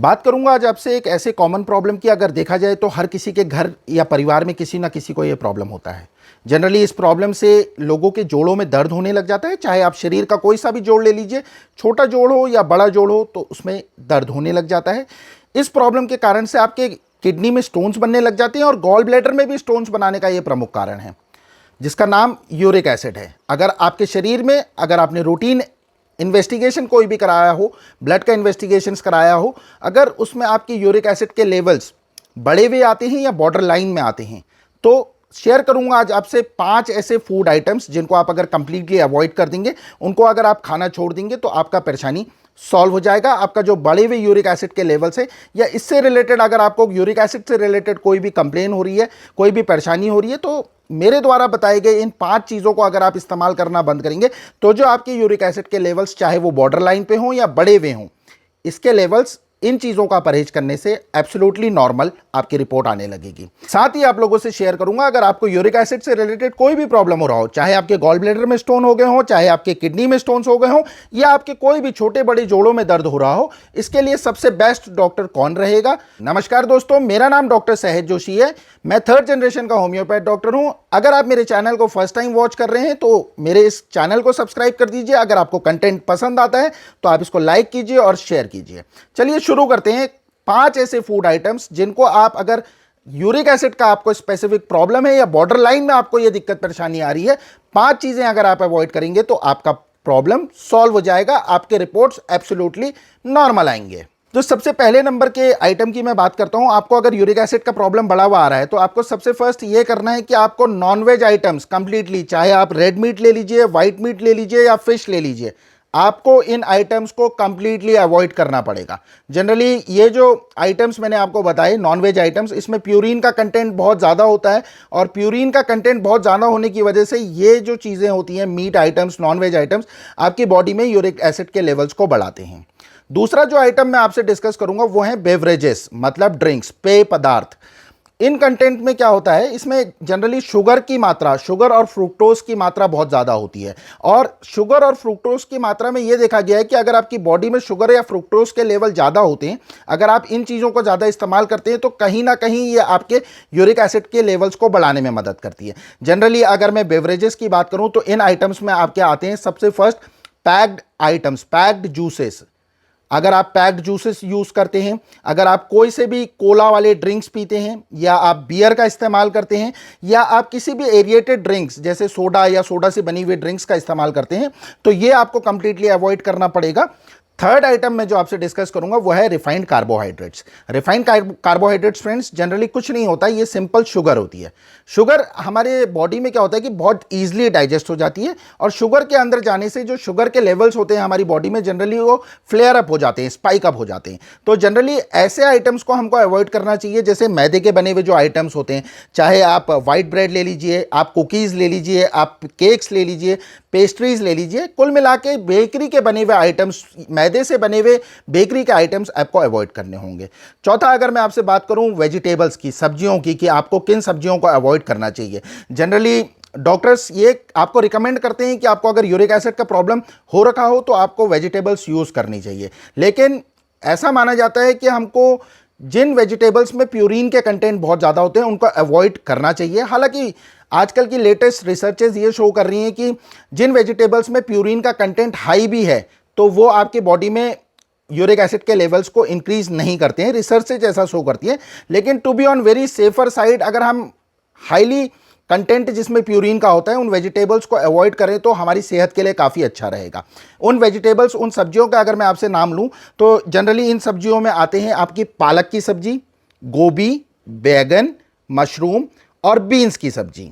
बात करूंगा आज आपसे एक ऐसे कॉमन प्रॉब्लम की। अगर देखा जाए तो हर किसी के घर या परिवार में किसी ना किसी को ये प्रॉब्लम होता है। जनरली इस प्रॉब्लम से लोगों के जोड़ों में दर्द होने लग जाता है। चाहे आप शरीर का कोई सा भी जोड़ ले लीजिए, छोटा जोड़ हो या बड़ा जोड़ हो, तो उसमें दर्द होने लग जाता है। इस प्रॉब्लम के कारण से आपके किडनी में स्टोन्स बनने लग जाते हैं और गॉल ब्लैडर में भी स्टोन्स बनाने का ये प्रमुख कारण है, जिसका नाम यूरिक एसिड है। अगर आपके शरीर में, अगर आपने रूटीन इन्वेस्टिगेशन कोई भी कराया हो, ब्लड का इन्वेस्टिगेशन कराया हो, अगर उसमें आपकी यूरिक एसिड के लेवल्स बढ़े हुए आते हैं या बॉर्डर लाइन में आते हैं, तो शेयर करूंगा आज आपसे 5 ऐसे फूड आइटम्स जिनको आप अगर कंप्लीटली अवॉइड कर देंगे, उनको अगर आप खाना छोड़ देंगे तो आपका परेशानी सॉल्व हो जाएगा। आपका जो बढ़े हुए यूरिक एसिड के लेवल से या इससे रिलेटेड, अगर आपको यूरिक एसिड से रिलेटेड कोई भी कंप्लेन हो रही है, कोई भी परेशानी हो रही है, तो मेरे द्वारा बताए गए इन 5 चीज़ों को अगर आप इस्तेमाल करना बंद करेंगे तो जो आपके यूरिक एसिड के लेवल्स, चाहे वो बॉर्डर लाइन पे हों या बढ़े हुए हों, इसके लेवल्स इन चीज़ों का परहेज करने से एब्सोल्युटली नॉर्मल आपकी रिपोर्ट आने लगेगी। साथ ही आप लोगों से शेयर करूंगा, अगर आपको यूरिक एसिड से रिलेटेड कोई भी प्रॉब्लम हो रहा हो, चाहे आपके गॉल ब्लैडर में स्टोन हो गए हो, चाहे आपके किडनी में स्टोन्स हो गए हो, या आपके कोई भी छोटे बड़े जोड़ों में दर्द हो रहा हो, इसके लिए सबसे बेस्ट डॉक्टर कौन रहेगा। नमस्कार दोस्तों, मेरा नाम डॉक्टर सहज जोशी है। मैं 3rd जनरेशन का होम्योपैथ डॉक्टर हूं। अगर आप मेरे चैनल को फर्स्ट टाइम वॉच कर रहे हैं तो मेरे इस चैनल को सब्सक्राइब कर दीजिए। अगर आपको कंटेंट पसंद आता है तो आप इसको लाइक कीजिए और शेयर कीजिए। चलिए शुरू करते हैं। 5 ऐसे फूड आइटम्स जिनको आप, अगर यूरिक एसिड का आपको स्पेसिफिक प्रॉब्लम है या बॉर्डर लाइन में आपको यह दिक्कत परेशानी आ रही है, 5 चीजें अगर आप अवॉइड करेंगे तो आपका प्रॉब्लम सॉल्व हो जाएगा, आपके रिपोर्ट्स एब्सोल्युटली नॉर्मल आएंगे। तो सबसे पहले नंबर के आइटम की मैं बात करता हूं। आपको अगर यूरिक एसिड का प्रॉब्लम बढ़ा हुआ आ रहा है तो आपको सबसे फर्स्ट ये करना है कि आपको नॉनवेज आइटम्स कंप्लीटली, चाहे आप रेड मीट ले लीजिए, व्हाइट मीट ले लीजिए या फिश ले लीजिए, आपको इन आइटम्स को कंप्लीटली अवॉइड करना पड़ेगा। जनरली ये जो आइटम्स मैंने आपको बताए, नॉनवेज आइटम्स, इसमें प्यूरिन का कंटेंट बहुत ज़्यादा होता है और प्यूरिन का कंटेंट बहुत ज़्यादा होने की वजह से ये जो चीज़ें होती हैं, मीट आइटम्स, नॉनवेज आइटम्स, आपकी बॉडी में यूरिक एसिड के लेवल्स को बढ़ाते हैं। दूसरा जो आइटम मैं आपसे डिस्कस करूंगा वो है बेवरेजेस, मतलब ड्रिंक्स, पेय पदार्थ। इन कंटेंट में क्या होता है, इसमें जनरली शुगर की मात्रा, शुगर और फ्रुक्टोज की मात्रा बहुत ज़्यादा होती है। और शुगर और फ्रुक्टोज की मात्रा में यह देखा गया है कि अगर आपकी बॉडी में शुगर या फ्रुक्टोज के लेवल ज़्यादा होते हैं, अगर आप इन चीज़ों को ज़्यादा इस्तेमाल करते हैं, तो कहीं ना कहीं ये आपके यूरिक एसिड के लेवल्स को बढ़ाने में मदद करती है। जनरली अगर मैं बेवरेजेस की बात करूँ तो इन आइटम्स में आपके आते हैं सबसे first packed items, packed juices. अगर आप पैक्ड जूसेस यूज़ करते हैं, अगर आप कोई से भी कोला वाले ड्रिंक्स पीते हैं, या आप बियर का इस्तेमाल करते हैं, या आप किसी भी एरिएटेड ड्रिंक्स जैसे सोडा या सोडा से बनी हुई ड्रिंक्स का इस्तेमाल करते हैं, तो ये आपको कंप्लीटली अवॉइड करना पड़ेगा। थर्ड आइटम मैं जो आपसे डिस्कस करूंगा वो है refined carbohydrates. Refined carbohydrates friends generally कुछ नहीं होता, ये सिंपल शुगर होती है। शुगर हमारे बॉडी में क्या होता है कि बहुत ईजिली डाइजेस्ट हो जाती है, और शुगर के अंदर जाने से जो शुगर के लेवल्स होते हैं हमारी बॉडी में, जनरली वो फ्लेयर अप हो जाते हैं, स्पाइक अप हो जाते हैं। तो जनरली ऐसे आइटम्स को हमको अवॉइड करना चाहिए, जैसे मैदे के बने हुए जो आइटम्स होते हैं, चाहे आप वाइट ब्रेड ले लीजिए, आप कुकीज़ ले लीजिए, आप केक्स ले लीजिए, पेस्ट्रीज ले लीजिए, कुल मिला के बेकरी के बने हुए आइटम्स, मैदे से बने हुए बेकरी के आइटम्स आपको अवॉइड करने होंगे। चौथा, अगर मैं आपसे बात करूं वेजिटेबल्स की, सब्जियों की, कि आपको किन सब्जियों को अवॉइड करना चाहिए। जनरली डॉक्टर्स ये आपको रिकमेंड करते हैं कि आपको अगर यूरिक एसिड का प्रॉब्लम हो रखा हो तो आपको वेजिटेबल्स यूज़ करनी चाहिए, लेकिन ऐसा माना जाता है कि हमको जिन वेजिटेबल्स में प्यूरिन के कंटेंट बहुत ज़्यादा होते हैं उनको अवॉइड करना चाहिए। हालांकि आजकल की लेटेस्ट रिसर्चेज ये शो कर रही हैं कि जिन वेजिटेबल्स में प्यूरिन का कंटेंट हाई भी है तो वो आपकी बॉडी में यूरिक एसिड के लेवल्स को इंक्रीज नहीं करते हैं। रिसर्चेज ऐसा शो करती है, लेकिन to be on very safer side, अगर हम हाईली कंटेंट जिसमें प्यूरिन का होता है उन वेजिटेबल्स को अवॉइड करें तो हमारी सेहत के लिए काफ़ी अच्छा रहेगा। उन वेजिटेबल्स, उन सब्जियों का अगर मैं आपसे नाम लूं तो जनरली इन सब्जियों में आते हैं आपकी पालक की सब्जी, गोभी, बैगन, मशरूम और बीन्स की सब्जी।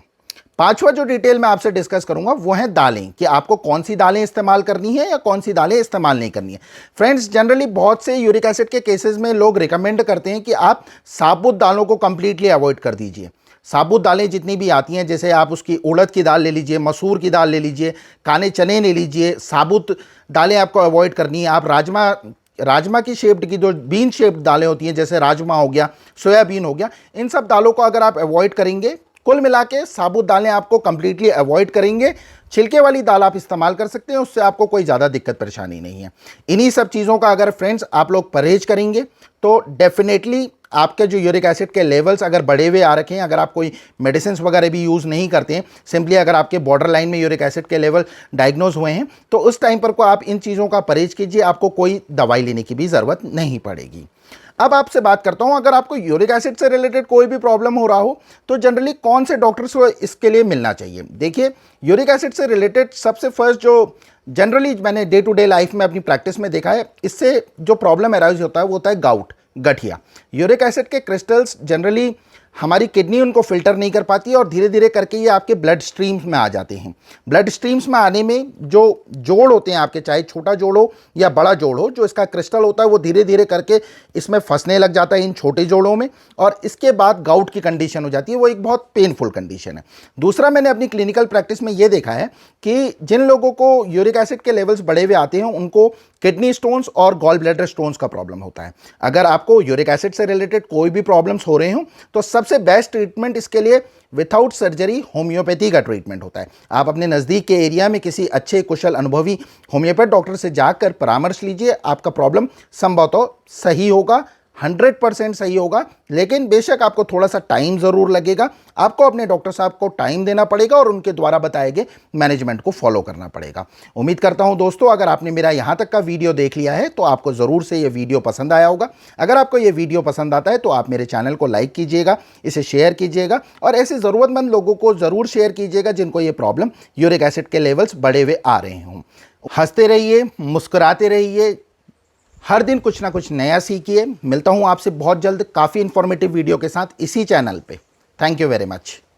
पांचवा जो डिटेल मैं आपसे डिस्कस करूंगा वो है दालें, कि आपको कौन सी दालें इस्तेमाल करनी है या कौन सी दालें इस्तेमाल नहीं करनी है। फ्रेंड्स, जनरली बहुत से यूरिक एसिड के केसेस में लोग रिकमेंड करते हैं कि आप साबुत दालों को कंप्लीटली अवॉइड कर दीजिए। साबुत दालें जितनी भी आती हैं, जैसे आप उसकी उड़द की दाल ले लीजिए, मसूर की दाल ले लीजिए, काने चने ले लीजिए, साबुत दालें आपको अवॉइड करनी है। आप राजमा की शेप्ड की जो बीन शेप्ड दालें होती हैं, जैसे राजमा हो गया, सोयाबीन हो गया, इन सब दालों को अगर आप अवॉइड करेंगे, कुल मिला के साबुत दालें आपको कंप्लीटली अवॉइड करेंगे। छिलके वाली दाल आप इस्तेमाल कर सकते हैं, उससे आपको कोई ज़्यादा दिक्कत परेशानी नहीं है। इन्हीं सब चीज़ों का अगर फ्रेंड्स आप लोग परहेज करेंगे तो डेफिनेटली आपके जो यूरिक एसिड के लेवल्स अगर बढ़े हुए आ रखे हैं, अगर आप कोई मेडिसिन वगैरह भी यूज़ नहीं करते हैं, सिंपली अगर आपके बॉर्डर लाइन में यूरिक एसिड के लेवल डायग्नोज हुए हैं, तो उस टाइम पर को आप इन चीज़ों का परहेज कीजिए, आपको कोई दवाई लेने की भी ज़रूरत नहीं पड़ेगी। अब आपसे बात करता हूं, अगर आपको यूरिक एसिड से रिलेटेड कोई भी प्रॉब्लम हो रहा हो तो जनरली कौन से डॉक्टर्स को इसके लिए मिलना चाहिए। देखिए, यूरिक एसिड से रिलेटेड सबसे फर्स्ट जो जनरली मैंने डे टू डे लाइफ में अपनी प्रैक्टिस में देखा है, इससे जो प्रॉब्लम अराइज होता है वो होता है गाउट, गठिया। यूरिक एसिड के क्रिस्टल्स जनरली हमारी किडनी उनको फिल्टर नहीं कर पाती है और धीरे धीरे करके ये आपके ब्लड स्ट्रीम्स में आ जाते हैं। ब्लड स्ट्रीम्स में आने में जो जोड़ होते हैं आपके, चाहे छोटा जोड़ हो या बड़ा जोड़ हो, जो इसका क्रिस्टल होता है वो धीरे धीरे करके इसमें फंसने लग जाता है इन छोटे जोड़ों में, और इसके बाद गाउट की कंडीशन हो जाती है। वो एक बहुत पेनफुल कंडीशन है। दूसरा, मैंने अपनी क्लिनिकल प्रैक्टिस में ये देखा है कि जिन लोगों को यूरिक एसिड के लेवल्स बढ़े हुए आते हैं उनको किडनी स्टोन्स और गॉल ब्लैडर स्टोन्स का प्रॉब्लम होता है। अगर आपको यूरिक एसिड से रिलेटेड कोई भी प्रॉब्लम्स हो रहे हो तो सबसे बेस्ट ट्रीटमेंट इसके लिए विथआउट सर्जरी होम्योपैथी का ट्रीटमेंट होता है। आप अपने नज़दीक के एरिया में किसी अच्छे कुशल अनुभवी होम्योपैथ डॉक्टर से जाकर परामर्श लीजिए, आपका प्रॉब्लम संभवतः सही होगा, 100% सही होगा। लेकिन बेशक आपको थोड़ा सा टाइम ज़रूर लगेगा, आपको अपने डॉक्टर साहब को टाइम देना पड़ेगा और उनके द्वारा बताए गए मैनेजमेंट को फॉलो करना पड़ेगा। उम्मीद करता हूं दोस्तों, अगर आपने मेरा यहाँ तक का वीडियो देख लिया है तो आपको ज़रूर से ये वीडियो पसंद आया होगा। अगर आपको ये वीडियो पसंद आता है तो आप मेरे चैनल को लाइक कीजिएगा, इसे शेयर कीजिएगा और ऐसे ज़रूरतमंद लोगों को ज़रूर शेयर कीजिएगा जिनको ये प्रॉब्लम यूरिक एसिड के लेवल्स बढ़े हुए आ रहे हों। हंसते रहिए, मुस्कुराते रहिए, हर दिन कुछ ना कुछ नया सीखिए। मिलता हूं आपसे बहुत जल्द काफ़ी इंफॉर्मेटिव वीडियो के साथ इसी चैनल पे। Thank you very much.